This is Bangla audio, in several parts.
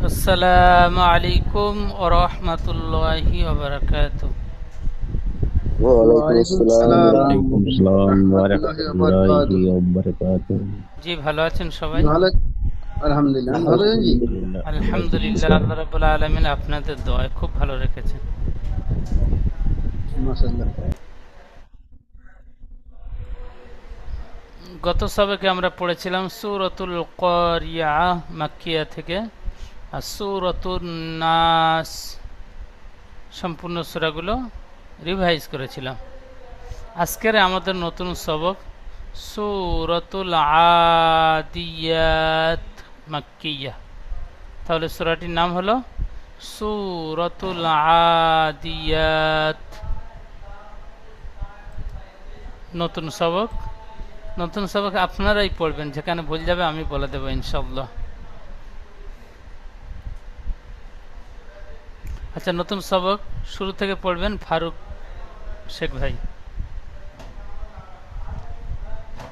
আসসালামু আলাইকুম ওয়া রাহমাতুল্লাহি ওয়া বারাকাতুহু। ওয়ালাইকুম ওয়ালাইকুম আসসালাম। সালাম ওয়ালাইকুম আসসালাম ওয়া রহমতুল্লাহি ওয়া রাহমাতুল্লাহি বারাকাতুহু। ওয়া বারাকাতুহু। জি, ভালো আছেন সবাই? ভালো, আলহামদুলিল্লাহ। আপনি ভালো আছেন জি? আলহামদুলিল্লাহ ভালো আছি আলহামদুলিল্লাহ, স্যার। আল্লাহ রাব্বুল আলামিন আপনাদের দোয়ায় খুব ভালো রেখেছেন। মাশাআল্লাহ। গত সবকে আমরা পড়েছিলাম সূরাতুল কারিয়াহ মাক্কিয়া থেকে, আর সূরাতুন নাস সম্পূর্ণ সূরাগুলো রিভাইজ করেছিলাম। আজকের আমাদের নতুন সবক সূরাতুল আদিয়াত মাক্কিয়া। তাহলে সূরাটির নাম হলো সূরাতুল আদিয়াত। নতুন সবক আপনারাই পড়বেন, যেখানে ভুল যাবে আমি বলে দেবো ইনশাল্লাহ। আচ্ছা, নতুন সবক শুরু থেকে পড়বেন ফারুক শেখ ভাই।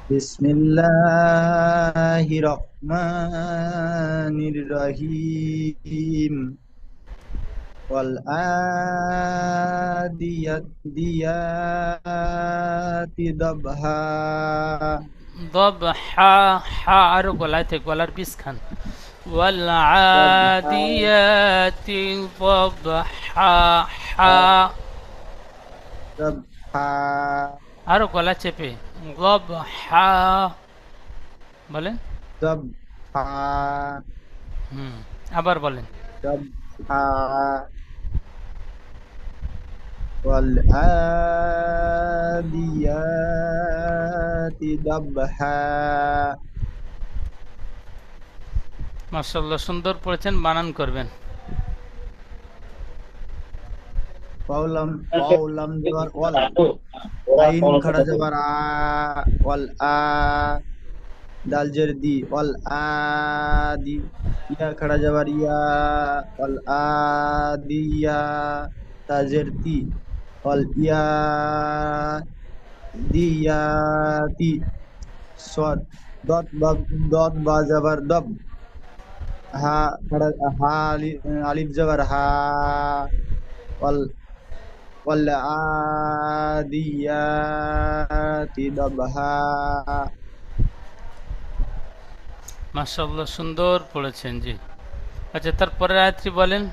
বিসমিল্লাহির রহমানির রহিম। ওয়াল দিয়াতি দবহা। দব হা হা, আরো গলায় থেকে গলার বিষ খান। ওয়াল দবহা আদিয়াতি দব হা হা, দবহা আরো গলা চেপে দব হা বলেন। দবহা হুম, আবার বলেন। দবহা। والعاديات ضبحا। মাশাআল্লাহ, সুন্দর পড়েছেন, বানান করবেন। वाव लम जबर वल। आइन खड़ा जबर आ। वल आ। दाल जर दी वल आदि। या खड़ा जबर या। वल आदिया। ताजर ती। वल या दियाती। स्वाद। दॉट बा जबर दब। हा खड़ा हा अलिफ जबर हा। वल वल आदियाति दबहा। মাশাআল্লাহ, সুন্দর পড়েছেন জি। আচ্ছা, তারপরের আয়াতটি বলেন।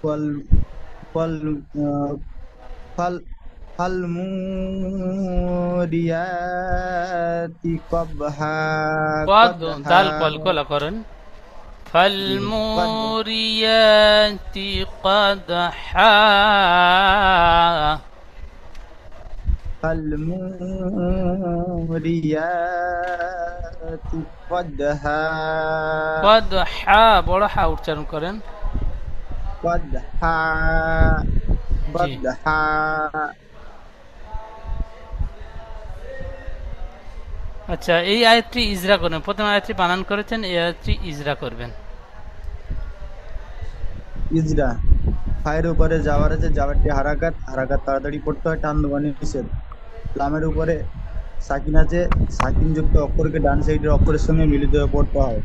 वल वल फल फल मुरियाति कबहा। কদ, कदहा দাল কলকলা করেন। जी कद ফালমুরিয়াতি কদহা। फल मुरियाति कदहा। কদহা, বড় হা উচ্চারণ করেন। कदहा জি। कदहा। আচ্ছা, এই আয়াতটি ইজরা করবেন। প্রথম আয়াতটি বানান করেছেন, এই আয়াতটি ইজরা করবেন। ইজরা। ফায়ের উপরে যাওয়ার আছে, যাওয়ারটি হারাকাত, হারাকাত তাড়াতাড়ি পড়তে হয়, টান দেওয়া নিষেধ। লামের উপরে সাকিন আছে, সাকিন যুক্ত অক্ষরকে ডান সাইডের অক্ষরের সঙ্গে মিলিত হয়ে পড়তে হয়।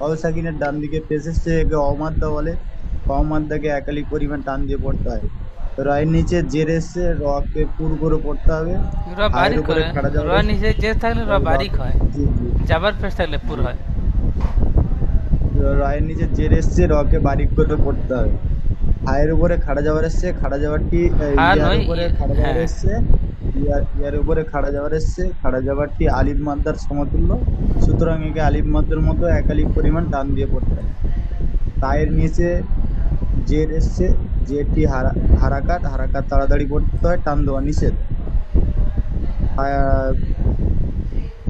অল সাকিনের ডান দিকে পেশ এসছে, একে অমাদ্দা বলে। অমাদ্দাকে একালিক পরিমাণ টান দিয়ে পড়তে হয়। তো রায়ের নিচে জের এসছে, রকে পুর করে পড়তে হবে। র হায়ের বারিক উপরে করে, খাড়া র যাওয়ার আছে। নিচে যে থাকলে র বারিক হয়, জি জি জাবার পেশ থাকলে পুর জি। হয়। রায়ের নিচে জের এসছে, রকে বারিক করে পড়তে হবে। হায়ের উপরে খাড়া যাওয়ার এসছে, খাড়া যাওয়ারটি হা ইয়ার নয় উপরে খাড়া যাওয়ার হ্যাঁ। এসছে। ইয়ার উপরে খাড়া যাওয়ার এসছে, খাড়া যাওয়ারটি আলিফ মাদ্দার সমতুল্য। সুতরাং একে আলিফ মাদ্দার মতো এক আলিফ পরিমাণ টান দিয়ে পড়তে হবে। তায়ের নিচে জের এসছে, জেরটি হারাকাত, হারাকাত তাড়াতাড়ি পড়তে হয়, টান দেওয়া নিষেধ।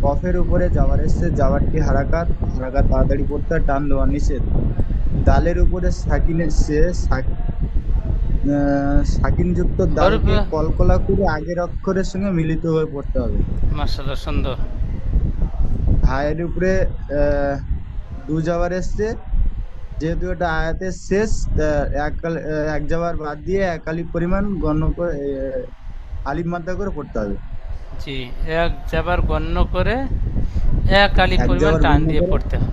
কফের উপরে যাওয়ার এসছে, যাওয়ারটি হারাকাত, হারাকাত তাড়াতাড়ি পড়তে হয়, টান দেওয়া নিষেধ। দালের উপরে সাকিন এসছে, সাকিন যুক্ত দালকে কলকলা করে আগের অক্ষরের সঙ্গে মিলিত হয়ে পড়তে হবে। মাশাআল্লাহ, সুন্দর। হায়ের উপরে দু যাবার এসছে, যেহেতু এটা আয়াতের শেষ, এক যাবার বাদ দিয়ে এক আলিফ পরিমাণ গণ্য করে আলিফ মাদ্দা করে পড়তে হবে। জি, এক জাবার গণ্য করে এক আলিফ এক পরিমাণ যাবার টান গণ্য দিয়ে করে পড়তে হবে।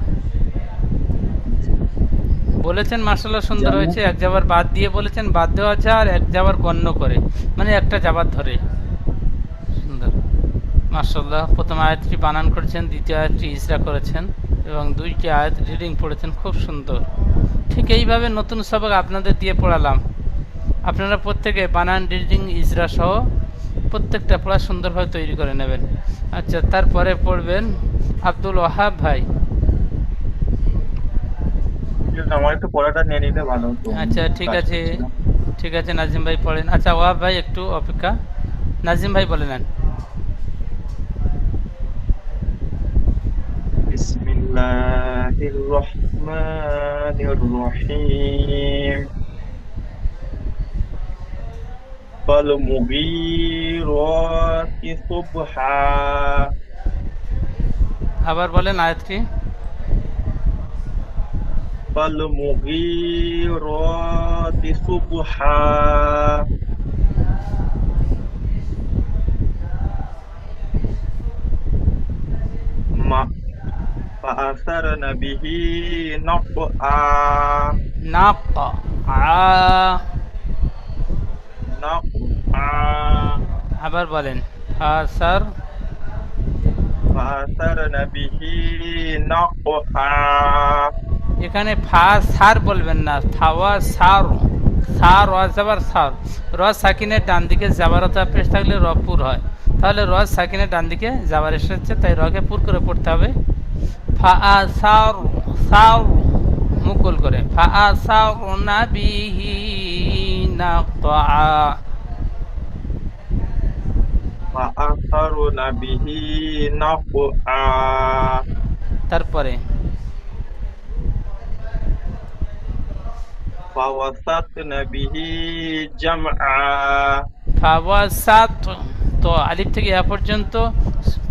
বলেছেন মাশাআল্লাহ সুন্দর যেমন? হয়েছে, এক যাবার বাদ দিয়ে বলেছেন, বাদ দেওয়া আছে, আর এক যাবার গণ্য করে, মানে একটা যাবার ধরে। সুন্দর মাশাআল্লাহ। প্রথম আয়াতটি বানান করেছেন, দ্বিতীয় আয়াতটি ইজরা করেছেন এবং দুইটি আয়াত রিডিং পড়েছেন, খুব সুন্দর। ঠিক এইভাবে নতুন সবক আপনাদের দিয়ে পড়ালাম, আপনারা প্রত্যেকে বানান, রিডিং, ইজরা সহ প্রত্যেকটা পড়া সুন্দরভাবে তৈরি করে নেবেন। আচ্ছা, তারপরে পড়বেন আব্দুল ওয়াহাব ভাই। আমার একটু পড়াটা নিয়ে নিলে ভালো হতো। আচ্ছা ঠিক কাজ আছে, করছিলাম। ঠিক আছে, নাজিম ভাই পড়েন। আচ্ছা ওয়াহাব ভাই একটু অপেক্ষা, নাজিম ভাই বলে নেন। বিসমিল্লাহির রহমানির রহিম। ফাল মুগীরাতি সুবহা। আবার বলেন আয়াতটি। ফাল মুগীরাতি সুবহা। মা فأثرن به نقعا নাক আ, نقعا আবার বলেন ফাসার। فأثرن به نقعا। এখানে ফা সার বলবেন না, ফাওয়া সার, সার ওয়াজাবার সার। র সাকিনের ডান দিকে জাবারতা পেশ থাকলে র পুর হয়, তাহলে র সাকিনের ডান দিকে জাবার এসেছে, তাই রকে পুর করে পড়তে হবে। ফা সার, সার মুখ গোল করে, ফা সার নাবিহি নাকআ। فأثرن به نقعا তারপরে فوسطن به جمعا। ফাওয়াসাত, তো আলিফ থেকে ইয়া পর্যন্ত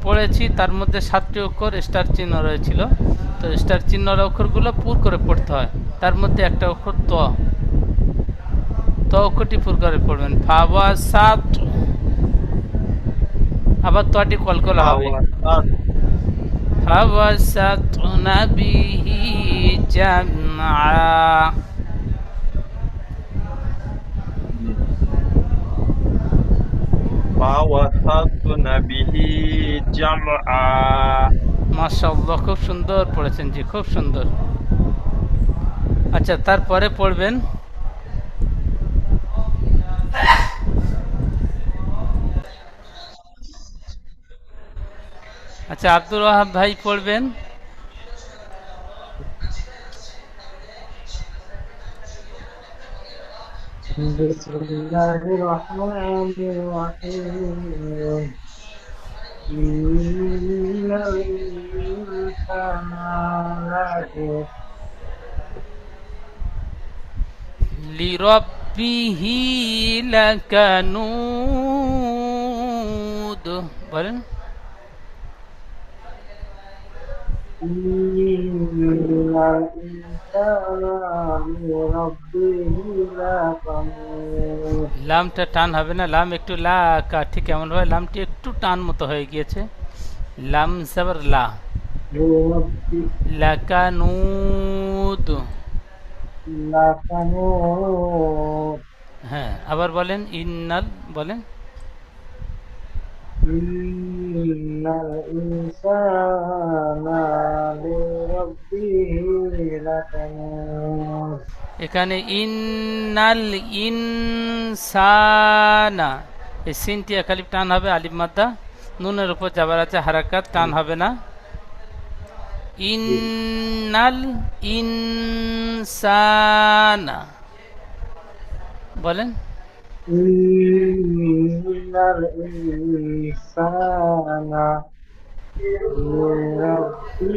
পড়েছি, তার মধ্যে 7টি অক্ষর স্টার চিহ্ন রয়েছিল, তো স্টার চিহ্নের অক্ষরগুলো পুর করে পড়তে হয়। তার মধ্যে একটা অক্ষর ত, ত অক্ষরটি পুর করে পড়বেন, ফাওয়াসাত। আবার তটি কলকলা হবে, ফাওয়াসাত নাবিহি জামআ। فوسطن به جمعا। মাশাআল্লাহ, খুব সুন্দর পড়েছেন জি, খুব সুন্দর। আচ্ছা, তারপরে পড়বেন আচ্ছা আব্দুল ওয়াহাব ভাই পড়বেন। بسم الله الرحمن الرحيم. إن الإنسان لفي লিরব্বিহি লাকানুদ, বলেন। إن الإنسان لربه لكنود. লামটা টান হবে না, লাম একটু লা কা, ঠিক এমন ভাবে লামটি একটু টান মতো হয়ে গিয়েছে, লাম সাবর লা, لربه লাকানুদ। لكنود. হ্যাঁ, আবার বলেন ইন্নাল, বলেন। إن الإنسان لربه لكنود. এখানে ইন্নাল ইনসানা, এই সিনটি একালিফ টান হবে, আলিফ মাদ্দা, নুনের উপর যাবার আছে হারাকাত, টান হবে না। ইন্নাল ইনসানা, বলেন। إن الإنسان لربه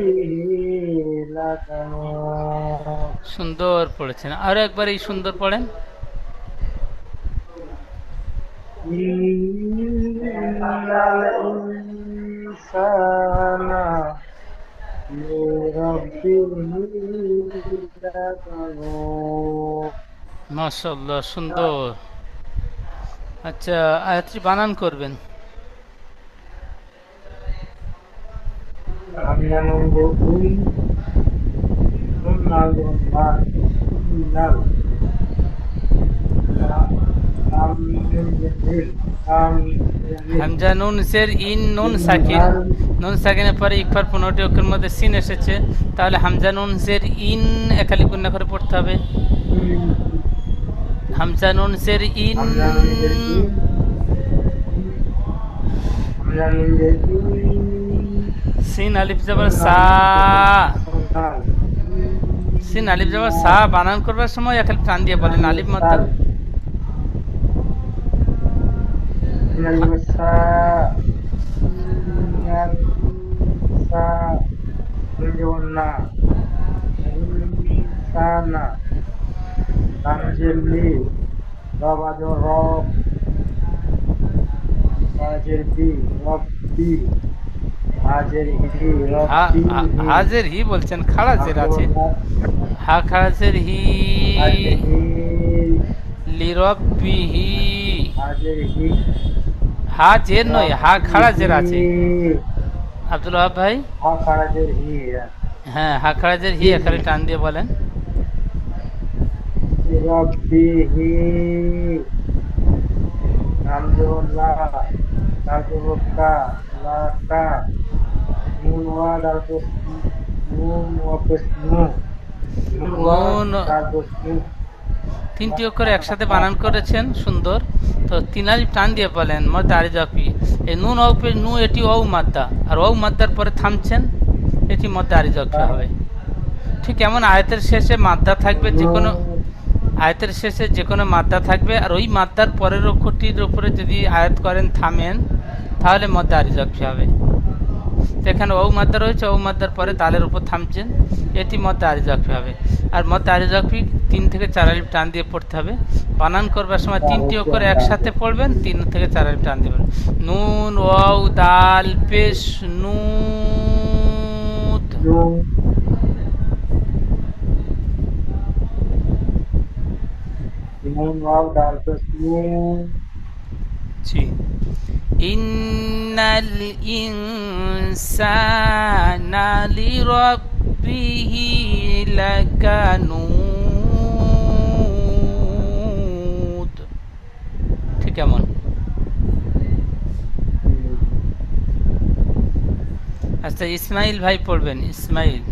لكنود. সুন্দর পড়েছেন, আরো একবার এই সুন্দর পড়েন। إن الإنسان لربه لكنود. মাশাআল্লাহ, সুন্দর। আচ্ছা, আয়াতটি বানান করবেন। আমি আনন্দ করি, ثم ইন্নাল লাম মিম হামজা নুন জের ইন নুন সাকিন, নুন সাকিনের পরে ইকফার 15টি অক্ষরের মধ্যে সিন এসেছে, তাহলে হামজা নুন জের ইন একালি গুণা করে পড়তে হবে। হামজা নুন জের ইন, সিন আলিফ জবর সা, সিন আলিফ জবর সা বানান করবার সময় একালি টান দিয়ে বলেন আলিফ মধ্যে। হাজের হি বলছেন, খাড়া জের আছে, হা খাড়া জের হি, লিরব্বিহি, হা জের নয়, হা খাড়া জের আছে। আব্দুল ওয়াহাব ভাই, হ্যাঁ হা খাড়া জের হি এখানে টান দিয়ে বলেন। তিনটি অক্ষর একসাথে বানান করেছেন, সুন্দর। তো তিন আলিফ টান দিয়ে বলেন মধ্যে আরি জাফি, এই নুন অপে নু এটি ও মাদ্দা, আর ও মাদ্দার পরে থামছেন, এটি মধ্যে আরি জাফি হবে। ঠিক এমন আয়াতের শেষে মাদ্দা থাকবে, যে কোনো আয়াতের শেষে যে কোনো মাদ্দা থাকবে, আর ওই মাদ্দার পরের অক্ষরটির উপরে যদি আয়াত করেন থামেন, তাহলে মধ্যে আরি জাফি হবে। এখানে ও মাদ্দা রয়েছে, ও মাদ্দার পরে দালের উপর থামছেন, এটি মধ্যে আরি জাফি হবে। আর মধ্যে আরি জাফি 3 থেকে 4 আলিফ টান দিয়ে পড়তে হবে। বানান করবার সময় তিনটি অক্ষর একসাথে পড়বেন, 3 থেকে 4 আলিফ টান দিবেন। নুন ওয়াও দাল পেশ নুদ, জি। ইন্নাল ইনসানা লিরাব্বিহি লাকানুদ। ঠিক এমন। আচ্ছা ইসমাইল ভাই পড়বেন, ইসমাইল।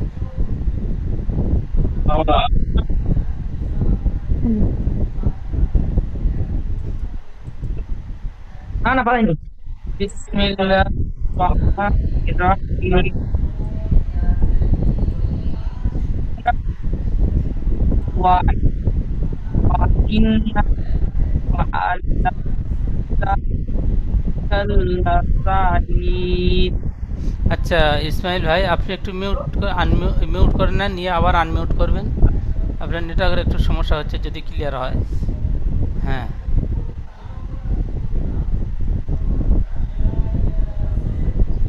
না পারেনি। বিসমিল্লাহির রহমানির রহিম। ওয়া ইন্না আলা সাল্লাল্লাহু। আচ্ছা ইসমাইল ভাই, আপনি একটু মিউট করে নেন, নিয়ে আবার আনমিউট করবেন। আপনার নেটওয়ার্কের একটু সমস্যা হচ্ছে, যদি ক্লিয়ার হয়। হ্যাঁ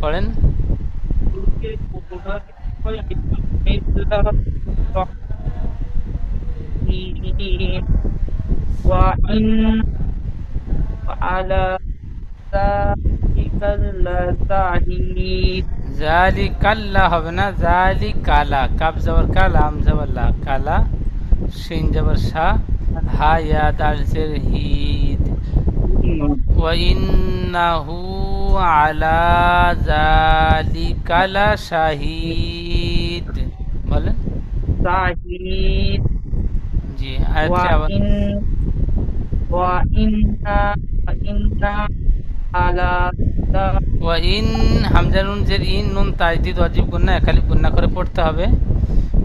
পড়েন। জালিকাল্লা হবে না, জালিকালা, কাব জবর কা, লাম জবর লা, কালা, শিন জবর শা, হা ইয়া দাল জের হিদ। ওয়া ইন্নাহু আলা জালিকা লা শাহিদ। বলেন শাহিদ। জি। আচ্ছা ওয়া ইন্না আলা ওয়া ইন হামজা নুন জের ইন, নুন তাজদিদ ওয়াজিব গুন্না, একালিফ গুন্না করে পড়তে হবে।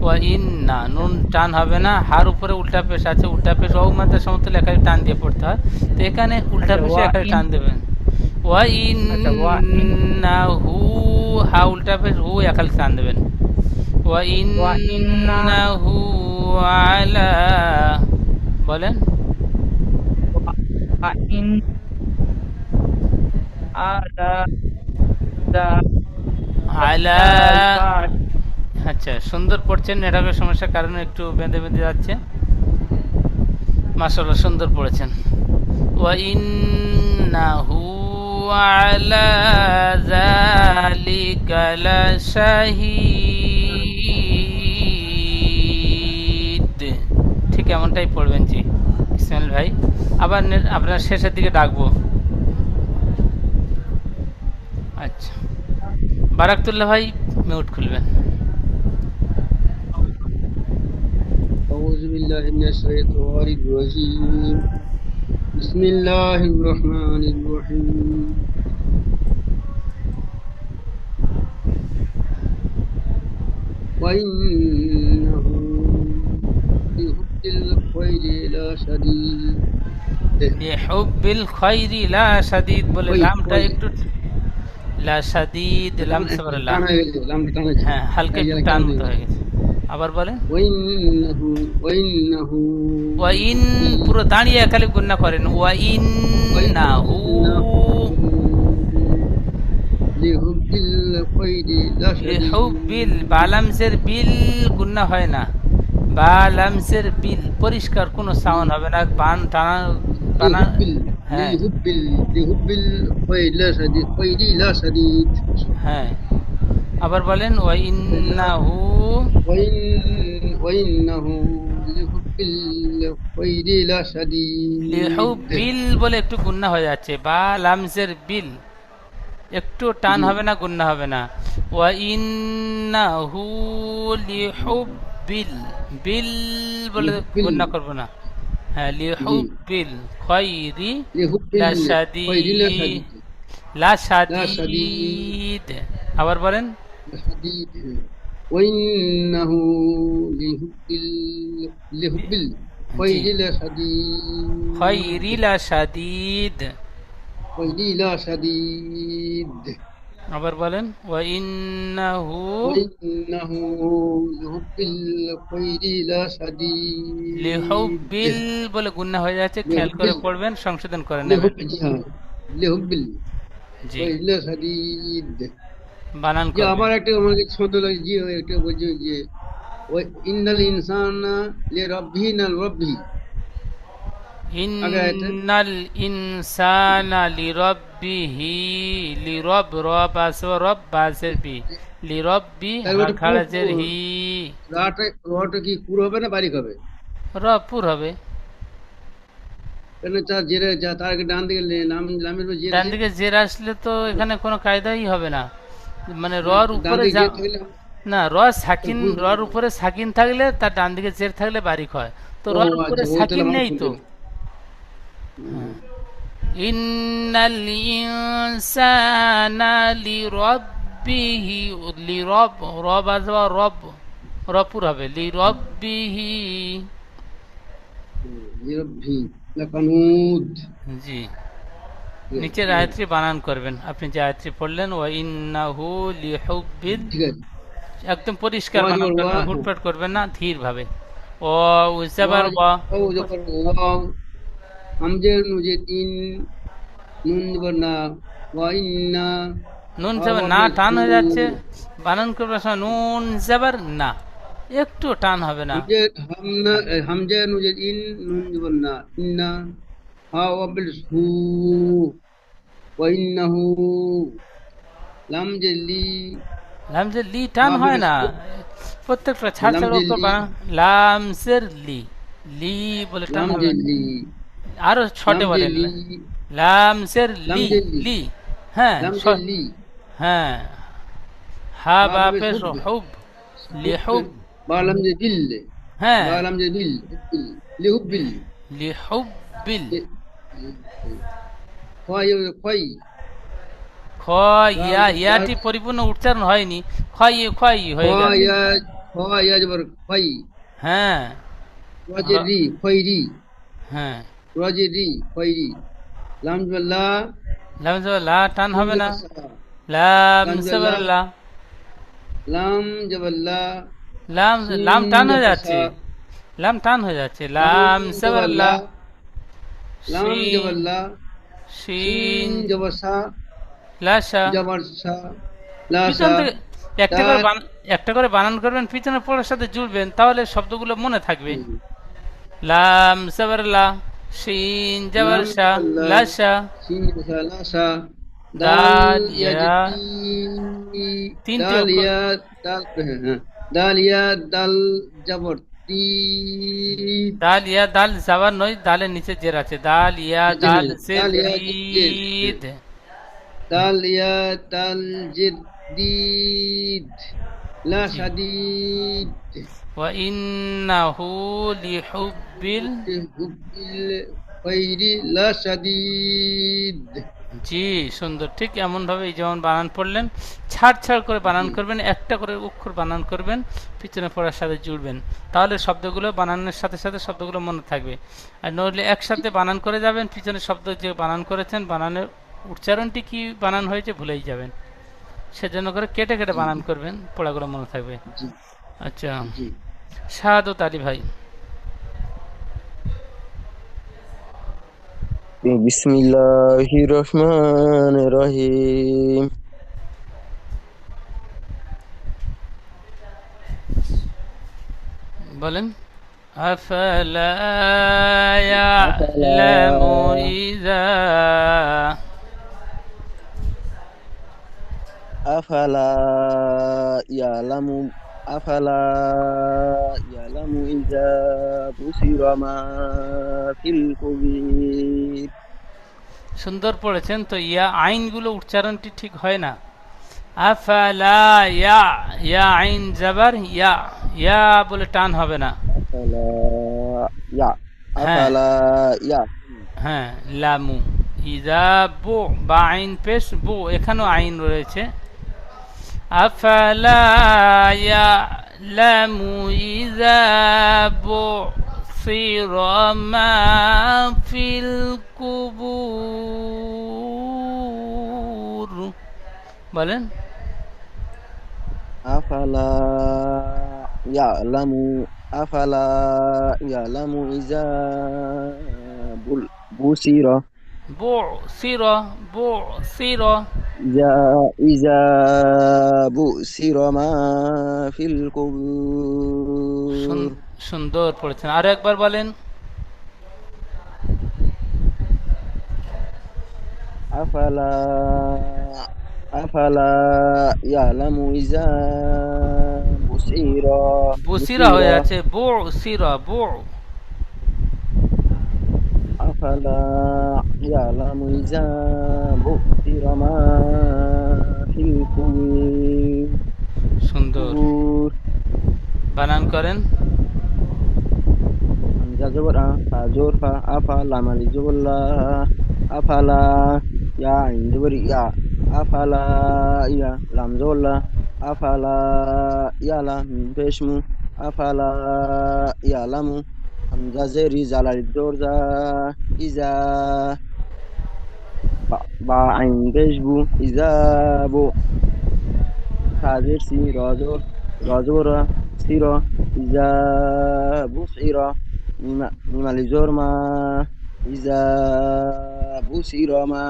ওয়া ইন্না, নুন টান হবে না, হার উপরে উল্টা পেশ আছে, উল্টা পেশ ও মাত্রা সমতুল্য একালিফ টান দিয়ে পড়তে হয়। তো এখানে উল্টা পেশে একালিফ টান দেবেন। ওয়া ইন্নাহু, হা উল্টা পেশ, হু একালিফ টান দেবেন। ওয়া ইন্নাহু আলা, বলেন আলা। আচ্ছা সুন্দর পড়ছেন, নেটওয়ার্কের সমস্যার কারণে একটু বেঁধে বেঁধে যাচ্ছে। মাশাআল্লাহ সুন্দর পড়েছেন। ওয়া ইন্নাহু আলা যালিকা লাশাহিদ। ঠিক ঠিক এমনটাই পড়বেন। জি ইসমাইল ভাই, আবার আপনার শেষের দিকে ডাকবো। আচ্ছা, বারাকতুল্লাহ ভাই মিউট খুলবেন। أعوذ بالله من الشيطان الرجيم بسم الله الرحمن الرحيم وإنه لحب الخير لشديد লিহুব্বিল খায়রি লা শাদীদ বলে ওই, লামটা ওই। একটু লা শাদীদ, লাম সবর লা, টান হয়ে গেছে, লামটা টান হয়েছে। হ্যাঁ হালকা একটু টান মতো হয়ে গেছে। আবার বলেন। وإنه ওয়া ইন, পুরো দাঁড়িয়ে একালি গুণনা করেন। ওয়া ইন্নাহু, لحب الخير لشديد লিহুব্বিল, বালামসের বিল গুণনা হয় না, বালামসের বিল, পরিষ্কার কোনো সাউন্ড হবে না, বান টানা টানা। হ্যাঁ لحب الخير لشديد خير لشديد হ্যাঁ, আবার বলেন। ওয়া ইন্নাহু, وإنه لحب الخير لشديد লিহুব্বিল বলে একটু গুণনা হয়ে যাচ্ছে, বা লামসের বিল একটু টান হবে না, গুণনা হবে না। ওয়া ইন্নাহু লিহুব্বিল, বিল বলে লিহুব্বিল। গুণনা করব না। হ্যাঁ, লিহুব্বিল খায়রি لحب লা الخير শাদীদ, لشديد লা শাদীদ। শাদীদ। আবার বলেন। لشديد وإنه لحب الخير لشديد খায়রি লা শাদীদ। خير لشديد আবার বলেন। ওয়া ইন্নাহু, وإنه لحب الخير لشديد লিহুব্বিল বলে গুণনা হয়ে যাচ্ছে, খেয়াল করে লিহুব্বিল। পড়বেন, সংশোধন করে নেবেন। لحب জি, الخير لشديد বানান যে করবেন। আবার একটা আমাকে ছোট লাগে যে একটা বলছে যে ওই ইন্নাল ইনসানা লিরাব্বিহি নাল রাব্বি ইন্নাল ইনসানা লিরাব্বিহি, লিরব, রব আছে, রব বাসের বি, লিরাব্বি তারপরে খারাজের হি, রাটা কি পুরো হবে না বারিক হবে? রব পুর হবে। কেন তার জেরে যা তার আগে ডান দিকে লামের উপর জেরে ডান দিকে জের আসলে তো এখানে কোনো কায়দাই হবে না, মানে রর ডান উপরে দিকে যা, জের থাকলে না র সাকিন, রর উপরে সাকিন থাকলে তার ডান দিকে জের থাকলে বারিক হয়, তো ও রর উপরে আচ্ছা, ওই সাকিন তাহলে আমার নেই তো। শুনতে ইন্নাল ইনসানা লিরাব্বিহি, লিরব, রব আসবা, রব, রপুর হবে, লিরাব্বিহি। লিরাব্বি লাকানুদ জি, নিচের আয়াতটি বানান করবেন। আপনি যে আয়াতটি পড়লেন, ওয়া ইন্নাহু লিহুব্বিল, ঠিক আছে একদম পরিষ্কার ওয়া বানান করবেন, ওয়া। হুটপাট করবেন না, ধীর ভাবে। ও উজাবার ওয়া, ও যখন ওয়াও হামজের নুজে তিন নুন বর্ণা ওয়া ইন্না নুন জাবার না টান হয়ে যাচ্ছে, বানান করবার সময় নুন জাবার না, একটু টান হবে না। হামজা নুজে ইন নুন বর্ণা ইন্না হা ওয়াবিল হু ওয়া ইন্নাহু লাম জেলি লামজের লি টান হয় না, প্রত্যেকটা ছাড় ছাড় লামজের উপর লি। লামসের লি, লি বলে টান লাম হবে না। জেলি আরো ছটে লাম বলেন, জেলি লামসের লি, লামজের লি। লি, হ্যাঁ লাম ছ- জেলি হ্যাঁ, হা হা বা বাপে পেশ হুব। হুব, লিহুব, বা লাম জে বিল হ্যাঁ, বা লাম জে বিল লিহুবিল লিহুব্বিল, খয় খয় খ ইয়া, ইয়াটি পরিপূর্ণ উচ্চারণ হয়নি, খয় খয় হয়ে গেল। খয় জবর খয় হ্যাঁ রজে রি খয়রি হ্যাঁ, রজে রি খয়রি লাম জবর লা লাম জবর লা টান হবে না, লাম লাম জবর সবর লা, লাম জবর লা লাম, লাম টান হয়ে জবর যাচ্ছে, সা। লাম টান হয়ে যাচ্ছে, লাম সবর লা, লাম শিন, জবর লা শিন, শিন জবর সা লা শা। জবর সা লা পিছন সা থেকে একটা করে বানান করবেন, পিছনে পড়ার সাথে জুড়বেন, তাহলে শব্দগুলো মনে থাকবে। লাম সবর লা, শিন জবর লাম শা, জবর লা, লা শা, শিন জবর সা লা সা দাল দাল ইয়া, ইয়া তিনটে দাল অক্ষর। ইয়া দাল হ্যাঁ দাল ইয়া দাল জবর জিদ্দিদ দাল ইয়া দাল যাবার নয়, দালের নিচে জের আছে। দাল ইয়া জি দাল হ্যাঁ জের দাল ইয়া ঈদ। দাল ইয়া দাল জিদ্দিদ লা জি। শাদীদ ওয়া ইন্নাহু লিহুব্বিল, হুব্বিল খাইরি লা শাদীদ। জি সুন্দর। ঠিক এমন ভাবে যেমন বানান পড়লেন, ছাড় ছাড় করে বানান জি করবেন, একটা করে অক্ষর বানান করবেন, পিছনে পড়ার সাথে জুড়বেন, তাহলে শব্দগুলো বানানোর সাথে সাথে শব্দগুলো মনে থাকবে। আর নইলে একসাথে বানান করে যাবেন, পিছনে শব্দ যে বানান করেছেন বানানের উচ্চারণটি কি বানান হয়েছে ভুলেই যাবেন। সেজন্য করে কেটে কেটে জি বানান করবেন, পড়াগুলো মনে থাকবে। জি আচ্ছা, জি শাহাদত আলী ভাই। বিসমিল্লাহির রহমানির রহিম। বলেন। আফালা আফালা ইয়ালামু ইযা, আফালা ইয়ালামু আফালা ইয়ালামু ইযা বুশিরা মা ফিল কুবুর। সুন্দর পড়েছেন। তো ইয়া আইনগুলো উচ্চারণটি ঠিক হয় না। আফালা ইয়া, ইয়া আইন জাবার ইয়া, ইয়া বলে টান হবে না। আফালা ইয়া হ্যাঁ আফালা ইয়া হ্যাঁ, লামু ইদা বু, বা আইন পেশ বু, এখানেও আইন রয়েছে। আফালা ইয়ালামু ইযা বুসিরা মা ফিল কুবুর। বলেন। আফালা ইয়ালামু আফালা ইয়ালামু ইযা বুশিরা বুসিরা, বুসিরা। ইযা বুশিরা মা ফিল কুবুর। সুন্দর পড়েছেন, আরো একবার বলেন। আফালা আফালা ইয়ালামু ইযা বুশিরা বুসিরা হয়ে আছে, বুসিরা বু। আফালা ইয়ালামু ইযা বুশিরা মা ফিল সুন্দর কুবুর। বানান করেন। হামজা জবর আ, ফা জবর ফা, আফা লাম আলিফ জবর লা, আফালা ইয়া আইন জবর ইয়া, আফালা ইয়া লাম জবর লা, আফালা ইয়ালা মিম পেশ মু, আফালা ইয়ালামু হামজা জেরি জাল আলিফ জবর জা, ইজা বা আইন পেশ বু, ইজা বু তাজের সি রজবর সির, ইজা বুসিরা মিমালি জোর মা, ইজা বুসিরা মা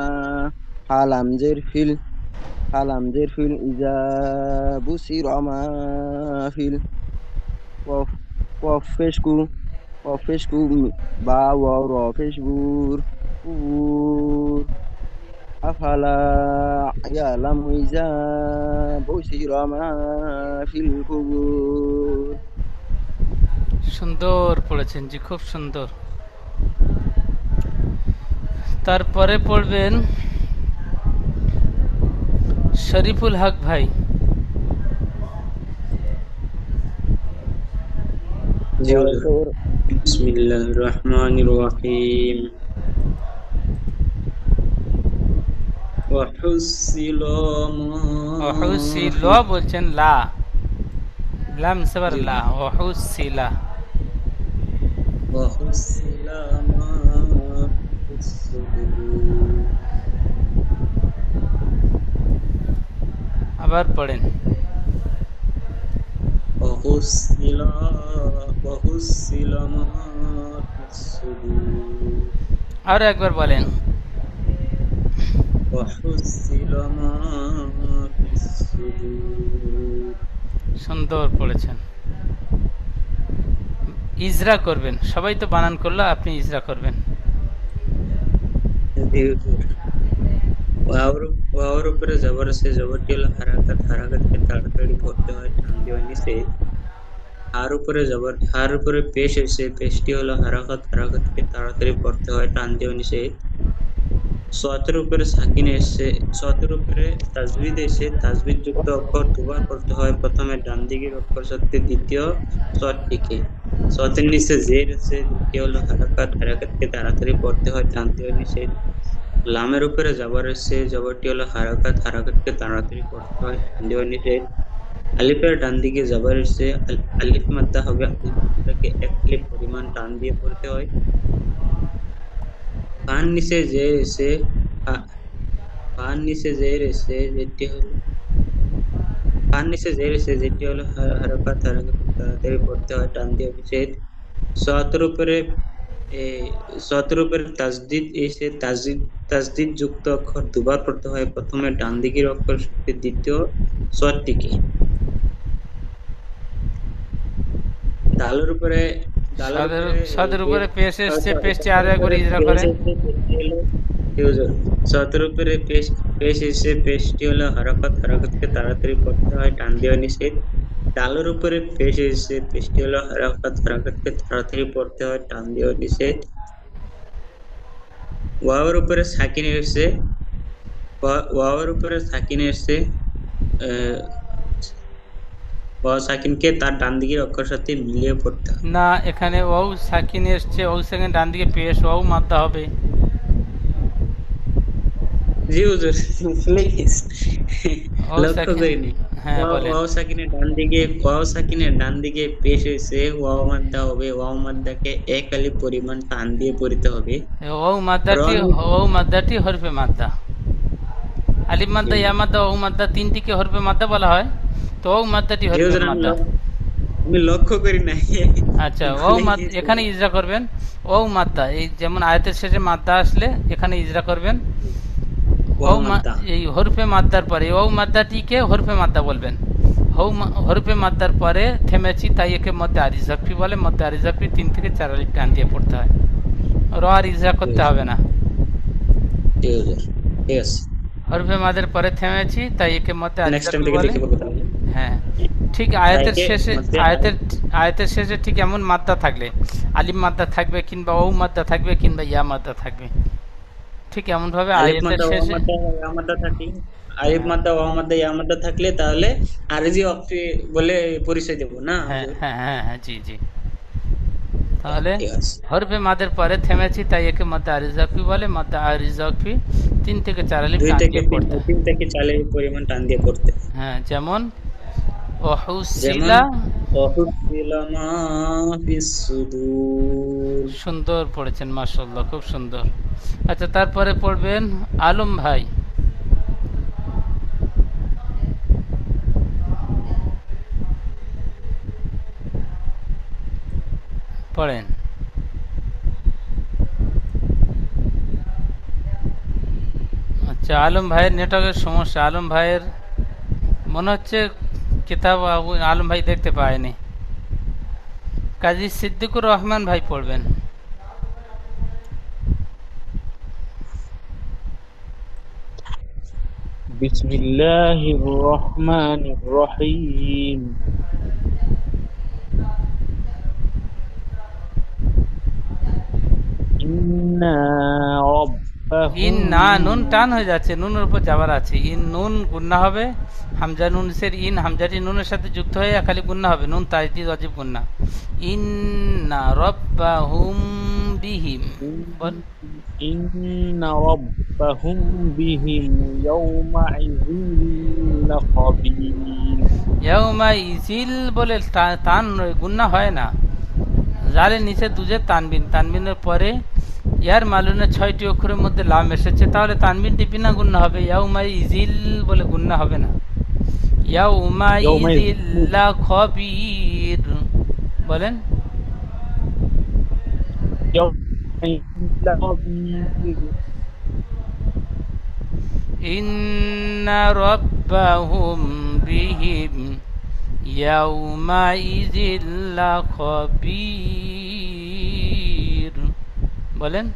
হালাম জের ফিল ইজা বুসিরা মা ফিল কফ কফ ফেশকু বা ওয়াও র ফেশবুর কুবুর। আফালা ইয়ালামু ইযা বুশিরা মা ফিল কুবুর। সুন্দর পড়েছেন জি, খুব সুন্দর। তারপরে পড়বেন শরীফুল হক ভাই। বিসমিল্লাহির রহমানির রহিম। অহুসিল বলছেন, লা লাম সবার লা, অহুসিলা। আবার পড়েন। আর একবার বলেন। সুন্দর পড়েছেন। ইজরা করবেন, সবাই তো বানান করলো, আপনি ইজরা করবেন। ওয়াওর উপরে জবর সে জবরটি হলো হারাকাতকে তাড়াতাড়ি পড়তে হয় টান দেওয়া নিষেধ। হার উপরে পেশ এসে, পেশটি হলো হারাকাত, হারাকাতকে তাড়াতাড়ি পড়তে হয়, টান দিয়ে নিষেধ। সতের উপরে সাকিন এসে, সতের উপরে তাজবিদ এসে, তাজবিদ যুক্ত অক্ষর দুবার পড়তে হয়, প্রথমে ডান দিকের অক্ষর সাথে দ্বিতীয় সৎটিকে। সতের নিচে জের এসে, দ্বিতীয় হলো হারাকাত, হারাকাতকে তাড়াতাড়ি পড়তে হয়, টান দিয়ে নিষেধ। লামের উপরে জবর এসে, জবরটি হলো হারাকাত, হারাকাতকে তাড়াতাড়ি পড়তে হয়, টান দিয়ে নিষেধ। আলিফের ডান দিকে জবর এসে, আলিফ মাদ্দা হবে, আলিফ মাদ্দাকে এক আলিফ পরিমাণ টান দিয়ে পড়তে হয়। ফান নিচে জের এসে, ফান নিচে জের এসে, যেটি হলো হারাকাত, হারাকাতকে তাড়াতাড়ি পড়তে হয়, টান দিয়ে নিষেধ। সতের উপরে সতের উপরে তাজদিদ এসে, তাজদিদ যুক্ত অক্ষর দুবার পড়তে হয়, প্রথমে ডান দিকের অক্ষর সাথে দ্বিতীয় সৎটিকে। সাদের উপরে পেশ এসছে, পেশটি আরো একবার ইজরা করে। সতের উপরে পেশ এসে, পেশটি হলো হারাকাত, হারাকাতকে তাড়াতাড়ি পড়তে হয়, টান দেওয়া নিষেধ। ডালের উপরে পেশ এসে, পেশটি হলো হারাকাত, হারাকাতকে তাড়াতাড়ি পড়তে হয়, টান দেওয়া নিষেধ। ওয়াওয়ের উপরে সাকিন এসে, ওয়াওয়ের উপরে সাকিন এসে, ওয়াও সাকিনকে তার ডান দিকের অক্ষর সাথে মিলিয়ে পড়তে হয়। না, এখানে ওয়াও সাকিন এসছে, ওয়াও সাকিন ডান দিকে পেশ, ওয়াও মাদ্দা হবে। জি হুজুর, প্লিজ লক্ষ্য সাকিন, করিনি। হ্যাঁ বলেন। ওয়াও সাকিনের ডান দিকে পেশ হয়েছে, ওয়াও মাদ্দা হবে, ওয়াও মাদ্দাকে এক আলিফ পরিমাণ টান দিয়ে পড়তে হবে। ওয়াও মাদ্দাটি হরফে মাদ্দা, আলিফ মাদ্দা, ইয়া মাদ্দা, ওয়াও মাদ্দা, তিনটিকে হরফে মাদ্দা বলা হয়। তো ওয়াও মাদ্দাটি হরফে মাদ্দা। আমি লক্ষ্য করি নাই। আচ্ছা, ওয়াও মাদ্দা এখানে ইজরা করবেন। ওয়াও মাদ্দা, এই যেমন আয়াতের শেষে মাদ্দা আসলে এখানে ইজরা করবেন। এই হরফে মাদ্দার পরে ওয়াও মাদ্দাটিকে হরফে মাদ্দা বলবেন। হরফে মাদ্দার পরে থেমেছি, তাই একে মধ্যে আরিজাকফি বলে। মধ্যে আরিজাকফি 3 থেকে 4 আলিফ টান দিয়ে পড়তে হয়, র আর ইজরা করতে হবে না। হরফে মাদের পরে থেমেছি, তাই একে মধ্যে আরিজাকফি বলে। হ্যাঁ, ঠিক আয়াতের শেষে ঠিক এমন মাদ্দা থাকলে, আলিফ মাদ্দা থাকবে, কিংবা ওয়াও মাদ্দা থাকবে, কিংবা ইয়া মাদ্দা থাকবে। ঠিক এমন ভাবে আয়াতের শেষে আলিফ মাদ্দা, ওয়াও মাদ্দা, ইয়া মাদ্দা থাকলে তাহলে আরজি ওয়াকফি বলে পরিচয় দেব না? হ্যাঁ হ্যাঁ হ্যাঁ, জি জি। তাহলে হরফে মাদের পরে থেমেছি, তাই একে মধ্যে আরিজাকফি বলে। মধ্যে আরিজাকফি 3 থেকে 4 আলিফ টান দিয়ে পড়তে, 3 থেকে 4 আলিফ পরিমাণ টান দিয়ে পড়তে। হ্যাঁ, যেমন ওহুসিলা মা ফিস সুদূর। সুন্দর পড়েছেন, মাশাআল্লাহ, খুব সুন্দর। আচ্ছা, তারপরে পড়বেন আলম ভাই। পড়েন। আচ্ছা, আলম ভাইয়ের নেটওয়ার্কের সমস্যা। আলম ভাইয়ের মনে হচ্ছে কিতাব আলম ভাই দেখতে পায়নি। কাজী সিদ্দিকুর রহমান ভাই পড়বেন। বিসমিল্লাহির রহমানির রহিম। ইন না, নুন টান হয়ে যাচ্ছে, নুনের উপর যাবার আছে। ইন নুন গুন্না হবে, হামজা নুন সের ইন, হামজাটি নুনের সাথে যুক্ত হয়ে একালি গুন্না হবে, নুন তাইদি ওয়াজিব গুন্না। ইন্না রাব্বাহুম বিহিম, বল। ইন্না রাব্বাহুম বিহিম ইয়াওমাইযিন লাখাবীর। ইয়াওমাইযিল বলে টান গুন্না হয় না, জালের নিচে দুজে তানবিন, তানবিনের পরে ইয়ার মালুনের 6টি অক্ষরের মধ্যে লাম এসেছে, তাহলে তানবিনটি বিনা গুন্না হবে। ইয়াউমাইযিল বলে গুন্না হবে না। ইয়াউমাইযিল লাখাবীর, বলেন। ইন্না রাব্বাহুম বিহিম ইয়াউমাইযিল লাখাবীর, বলেন।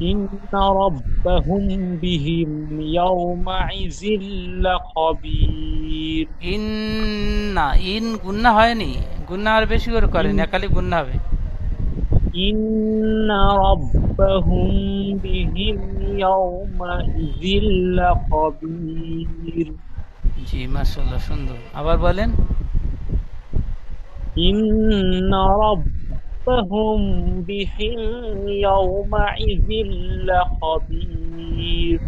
ইন্না রাব্বাহুম বিহিম ইয়াওমাইযিল লাখাবীর। ইন্না, ইন গুন্না হয়নি, গুন্না আর বেশি করে করেন, একালি গুন্না হবে। إن ربهم بهم يومئذ لخبير জি মাশাআল্লাহ, সুন্দর। আবার বলেন। إن ربهم بهم يومئذ لخبير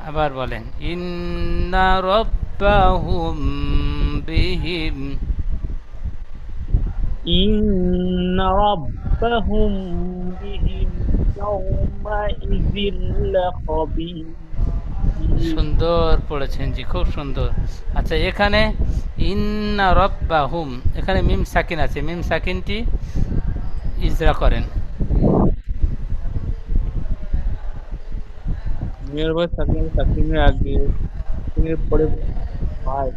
আবার বলেন। ইন্না রাব্বাহুম বিহিম إن ربهم بهم يومئذ لخبير সুন্দর পড়েছেন জি, খুব সুন্দর। আচ্ছা, এখানে ইন্না রাব্বাহুম, এখানে মিম সাকিন আছে, মিম সাকিনটি ইজরা করেন। মেয়ের বয়স সাকিনের আগে সাকিনের পরে ভাই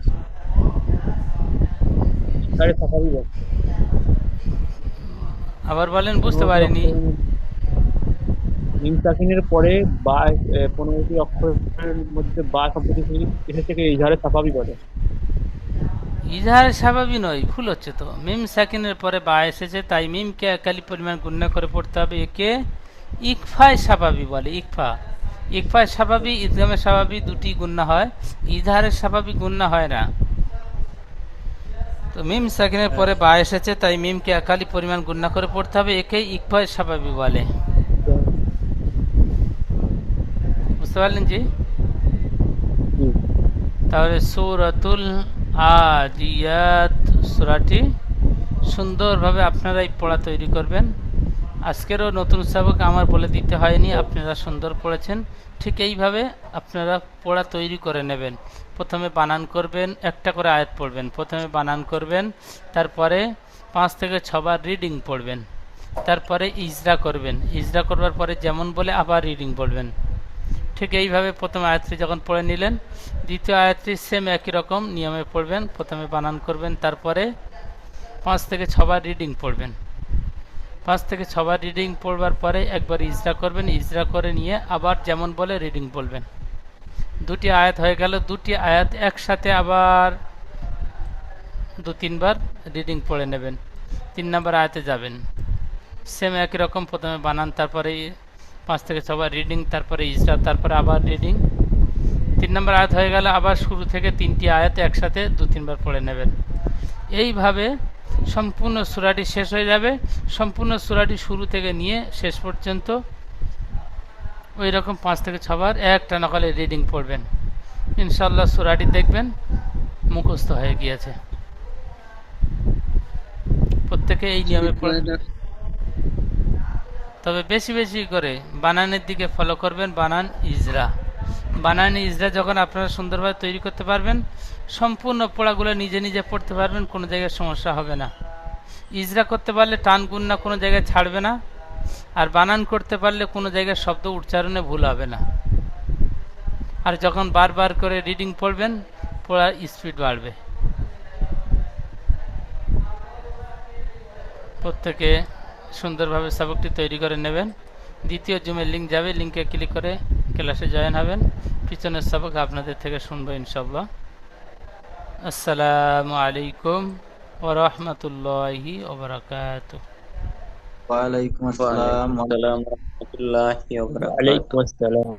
সাড়ে সাফারি বল। আবার বলেন, বুঝতে পারিনি। মিম সাকিনের পরে বা 15টি অক্ষরের মধ্যে বা শব্দটি এসে থেকে ইজহারে সাফাবি বলে। ইজহার স্বাভাবিক নয়, ভুল হচ্ছে তো। মিম সাকিনের পরে বা এসেছে, তাই মিমকে একালি পরিমাণ গুণনা করে পড়তে হবে। একে ইকফায় স্বাভাবিক বলে। ইকফায় স্বাভাবিক, ইদগামের স্বাভাবিক দুটি গুণনা হয়, ইজহারের স্বাভাবিক গুণনা হয় না। তো মিম সাকিনের পরে বা এসেছে, তাই মিমকে একালি পরিমাণ গুণনা করে পড়তে হবে। একে ইকফায় স্বাভাবিক বলে। বুঝতে পারলেন জি? তাহলে সূরাতুল আদিয়াত সূরাটি সুন্দরভাবে আপনারা এই পড়া তৈরি করবেন। আজকেরও নতুন সবক আমার বলে দিতে হয়নি, আপনারা সুন্দর পড়েছেন। ঠিক এইভাবে আপনারা পড়া তৈরি করে নেবেন। প্রথমে বানান করবেন, একটা করে আয়াত পড়বেন। প্রথমে বানান করবেন, তারপরে 5 থেকে 6 বার রিডিং পড়বেন, তারপরে ইজরা করবেন। ইজরা করবার পরে যেমন বলে আবার রিডিং পড়বেন। ঠিক এইভাবে প্রথম আয়াতটি যখন পড়ে নিলেন, দ্বিতীয় আয়াতটি সেম একই রকম নিয়মে পড়বেন। প্রথমে বানান করবেন, তারপরে 5 থেকে 6 বার রিডিং পড়বেন। 5 থেকে 6 বার রিডিং পড়বার পরে একবার ইজরা করবেন। ইজরা করে নিয়ে আবার যেমন বলে রিডিং পড়বেন। দুটি আয়াত হয়ে গেল। দুটি আয়াত একসাথে আবার 2-3 বার রিডিং পড়ে নেবেন। 3 নম্বর আয়াতে যাবেন, সেম একই রকম প্রথমে বানান, তারপরে 5 থেকে 6 বার রিডিং, তারপরে ইজরা, তারপরে আবার রিডিং। 3 নম্বর আয়াত হয়ে গেলে আবার শুরু থেকে 3টি আয়াত একসাথে 2-3 বার পড়ে নেবেন। এইভাবে সম্পূর্ণ সূরাটি শেষ হয়ে যাবে। সম্পূর্ণ সূরাটি শুরু থেকে নিয়ে শেষ পর্যন্ত ওই রকম 5 থেকে 6 বার একটা নকলে রিডিং পড়বেন। ইনশাআল্লাহ সূরাটি দেখবেন মুখস্থ হয়ে গিয়েছে। প্রত্যেকে এই নিয়মে পড়ে, তবে বেশি বেশি করে বানানের দিকে ফলো করবেন। বানান ইজরা, বানান ইজরা যখন আপনারা সুন্দরভাবে তৈরি করতে পারবেন, সম্পূর্ণ পড়াগুলো নিজে নিজে পড়তে পারবেন, কোনো জায়গায় সমস্যা হবে না। ইজরা করতে পারলে টান গুণনা কোনো জায়গায় ছাড়বে না, আর বানান করতে পারলে কোনো জায়গায় শব্দ উচ্চারণে ভুল হবে না। আর যখন বারবার করে রিডিং পড়বেন, পড়ার স্পিড বাড়বে। প্রত্যেকে সুন্দরভাবে সবকটি তৈরি করে নেবেন। দ্বিতীয় জুমের লিঙ্ক যাবে, লিঙ্কে ক্লিক করে ক্লাসে জয়েন হবেন। পিছনের সবক আপনাদের থেকে শুনবো ইনশাআল্লাহ। আসসালামু আলাইকুম ওয়া রাহমাতুল্লাহি ওয়া বারাকাতুহু। ওয়ালাইকুম আসসালাম। ওয়া আলাইকুম আসসালাম ওয়া রাহমাতুল্লাহি ওয়া বারাকাতুহু। ওয়ালাইকুম আসসালাম।